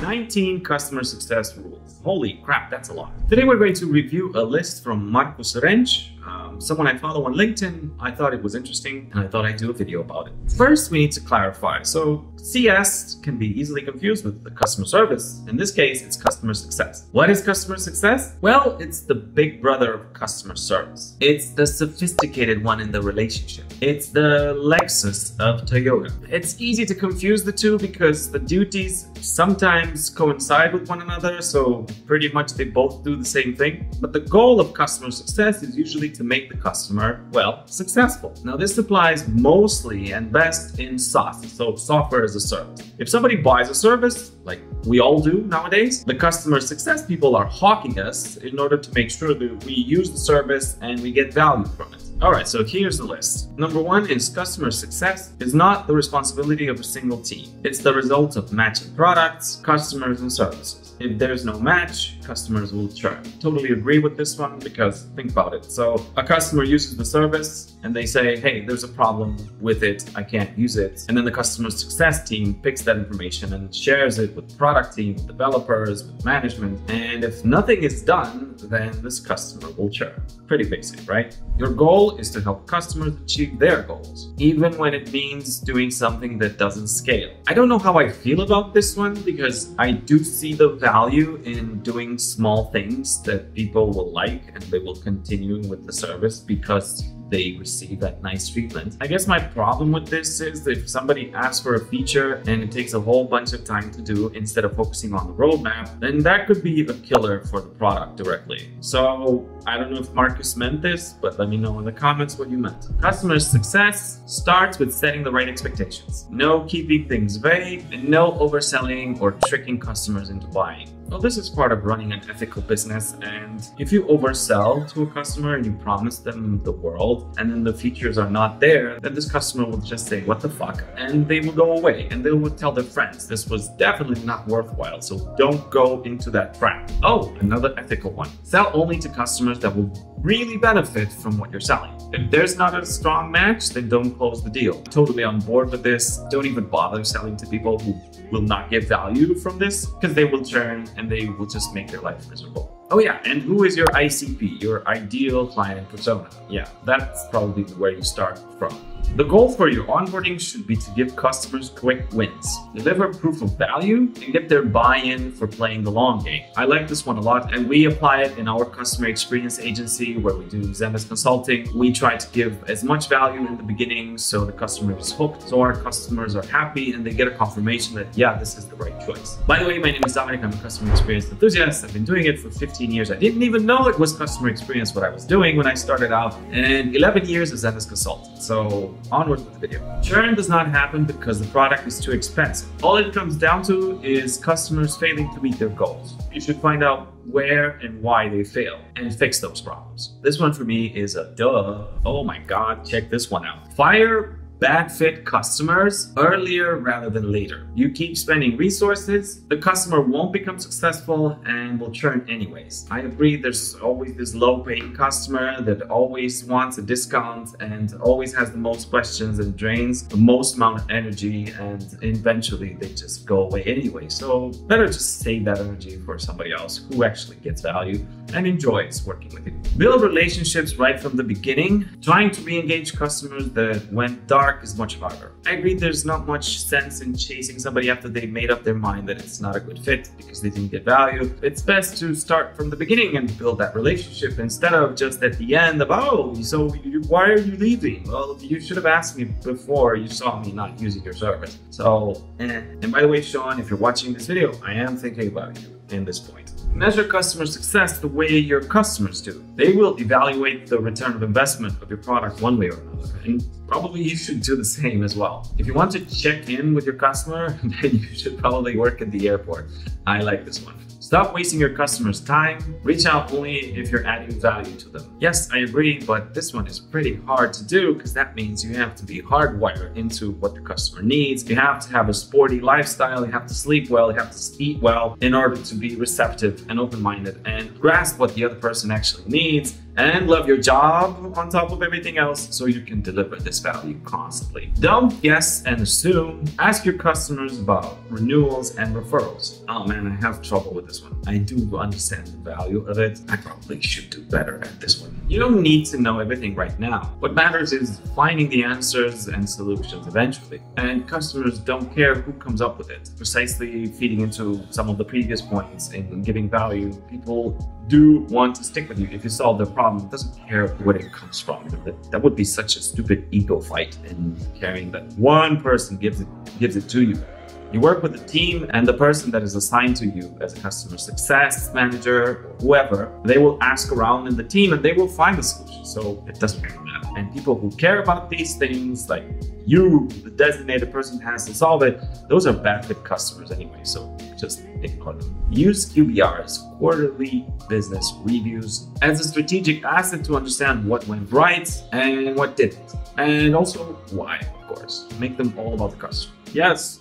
19 customer success rules. Holy crap, that's a lot. Today we're going to review a list from Marcus Rench, someone I follow on LinkedIn. I thought it was interesting and I thought I'd do a video about it. First, we need to clarify. So CS can be easily confused with the customer service. In this case, it's customer success. What is customer success? Well, it's the big brother of customer service. It's the sophisticated one in the relationship. It's the Lexus of Toyota. It's easy to confuse the two because the duties sometimes coincide with one another, so pretty much they both do the same thing. But the goal of customer success is usually to make the customer, well, successful. Now this applies mostly and best in SaaS, so software as a service. If somebody buys a service, like we all do nowadays, the customer success people are hawking us in order to make sure that we use the service and we get value from it. All right, so here's the list. Number one is customer success is not the responsibility of a single team. It's the result of matching products, customers, and services. If there's no match, customers will churn. Totally agree with this one because think about it. So a customer uses the service and they say, hey, there's a problem with it, I can't use it. And then the customer success team picks that information and shares it with the product team, with developers, with management. And if nothing is done, then this customer will churn. Pretty basic, right? Your goal is to help customers achieve their goals, even when it means doing something that doesn't scale. I don't know how I feel about this one because I do see the value in doing small things that people will like and they will continue with the service because they receive that nice treatment. I guess my problem with this is that if somebody asks for a feature and it takes a whole bunch of time to do instead of focusing on the roadmap, then that could be a killer for the product directly. So I don't know if Marcus meant this, but let me know in the comments what you meant. Customer success starts with setting the right expectations. No keeping things vague and no overselling or tricking customers into buying. Well, this is part of running an ethical business, and if you oversell to a customer and you promise them the world and then the features are not there, then this customer will just say, what the fuck? And they will go away and they will tell their friends, this was definitely not worthwhile, so don't go into that trap. Oh, another ethical one. Sell only to customers that will really benefit from what you're selling. If there's not a strong match, then don't close the deal. Totally on board with this. Don't even bother selling to people who will not get value from this because they will churn and they will just make their life miserable. Oh yeah, and who is your ICP, your ideal client persona? Yeah, that's probably where you start from. The goal for your onboarding should be to give customers quick wins, deliver proof of value, and get their buy-in for playing the long game. I like this one a lot, and we apply it in our customer experience agency where we do Zendesk consulting. We try to give as much value in the beginning so the customer is hooked, so our customers are happy and they get a confirmation that, yeah, this is the right choice. By the way, my name is Dominic. I'm a customer experience enthusiast. I've been doing it for 15 years. I didn't even know it was customer experience what I was doing when I started out, and 11 years as Zendesk consultant. So onward with the video. Churn does not happen because the product is too expensive. All it comes down to is customers failing to meet their goals. You should find out where and why they fail and fix those problems. This one for me is a duh. Oh my God, check this one out. Fire bad fit customers earlier rather than later. You keep spending resources, the customer won't become successful and will churn anyways. I agree, there's always this low paying customer that always wants a discount and always has the most questions and drains the most amount of energy, and eventually they just go away anyway. So better just save that energy for somebody else who actually gets value and enjoys working with you. Build relationships right from the beginning. Trying to re-engage customers that went dark is much harder. I agree there's not much sense in chasing somebody after they made up their mind that it's not a good fit because they didn't get value. It's best to start from the beginning and build that relationship instead of just at the end of, oh, so why are you leaving? Well, you should have asked me before you saw me not using your service. So, and by the way, Sean, if you're watching this video, I am thinking about you in this point. Measure customer success the way your customers do. They will evaluate the return of investment of your product one way or another, and probably you should do the same as well. If you want to check in with your customer, then you should probably work at the airport. I like this one. Stop wasting your customers' time. Reach out only if you're adding value to them. Yes, I agree, but this one is pretty hard to do because that means you have to be hardwired into what the customer needs. You have to have a sporty lifestyle, you have to sleep well, you have to eat well in order to be receptive and open-minded and grasp what the other person actually needs and love your job on top of everything else so you can deliver this value constantly. Don't guess and assume. Ask your customers about renewals and referrals. Oh man, I have trouble with this one. I do understand the value of it. I probably should do better at this one. You don't need to know everything right now. What matters is finding the answers and solutions eventually. And customers don't care who comes up with it. Precisely feeding into some of the previous points in giving value, people do want to stick with you if you solve their problem. It doesn't care where it comes from. That would be such a stupid ego fight in caring that one person gives it to you. You work with a team, and the person that is assigned to you as a customer success manager or whoever, they will ask around in the team and they will find a solution. So it doesn't really matter. And people who care about these things, like you, the designated person has to solve it, those are bad fit customers anyway. So just ignore them. Use QBRs, quarterly business reviews, as a strategic asset to understand what went right and what didn't. And also why, of course. Make them all about the customer. Yes,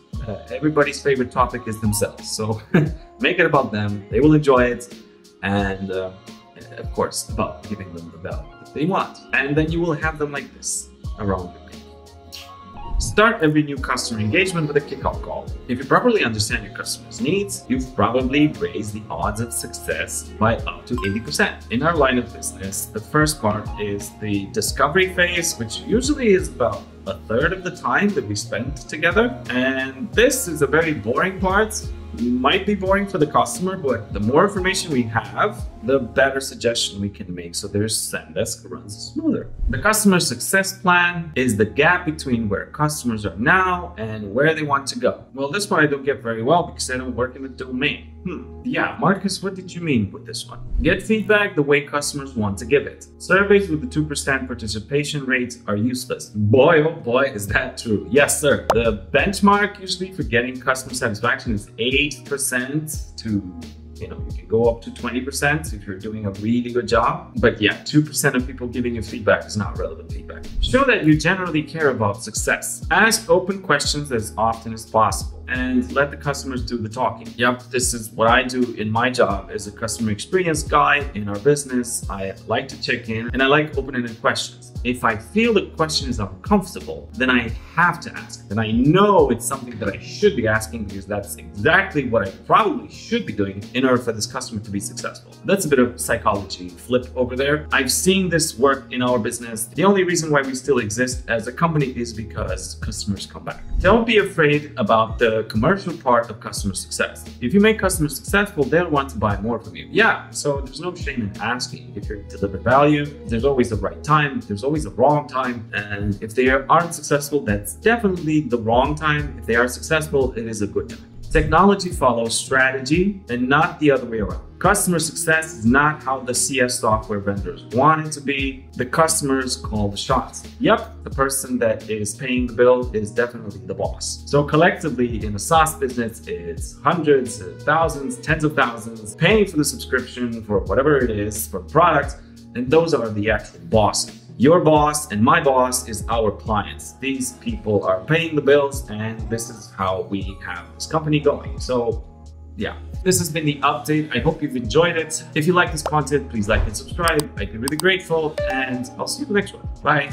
everybody's favorite topic is themselves. So make it about them. They will enjoy it. And of course, about giving them the value that they want. And then you will have them like this around your people. Start every new customer engagement with a kickoff call. If you properly understand your customer's needs, you've probably raised the odds of success by up to 80%. In our line of business, the first part is the discovery phase, which usually is about a third of the time that we spend together. And this is a very boring part. Might be boring for the customer, but the more information we have, the better suggestion we can make so their Zendesk runs smoother. The customer success plan is the gap between where customers are now and where they want to go. Well, this one I don't get very well because I don't work in the domain. Yeah, Marcus, what did you mean with this one? Get feedback the way customers want to give it. Surveys with the 2% participation rates are useless. Boy, oh boy, is that true. Yes, sir. The benchmark usually for getting customer satisfaction is 8% to, you can go up to 20% if you're doing a really good job. But yeah, 2% of people giving you feedback is not relevant feedback. Show that you generally care about success. Ask open questions as often as possible and let the customers do the talking. Yep, this is what I do in my job as a customer experience guy in our business. I like to check in and I like open-ended questions. If I feel the question is uncomfortable, then I have to ask. Then I know it's something that I should be asking because that's exactly what I probably should be doing in order for this customer to be successful. That's a bit of psychology flip over there. I've seen this work in our business. The only reason why we still exist as a company is because customers come back. Don't be afraid about the commercial part of customer success. If you make customers successful, they'll want to buy more from you. Yeah, so there's no shame in asking. If you deliver value, there's always the right time, there's always a wrong time. And if they aren't successful, that's definitely the wrong time. If they are successful, it is a good time. Technology follows strategy and not the other way around. Customer success is not how the CS software vendors want it to be. The customers call the shots. Yep, the person that is paying the bill is definitely the boss. So collectively in a SaaS business, it's hundreds, thousands, tens of thousands paying for the subscription for whatever it is for the product. And those are the actual bosses. Your boss and my boss is our clients. These people are paying the bills and this is how we have this company going. So yeah, this has been the update. I hope you've enjoyed it. If you like this content, please like and subscribe. I'd be really grateful and I'll see you in the next one. Bye.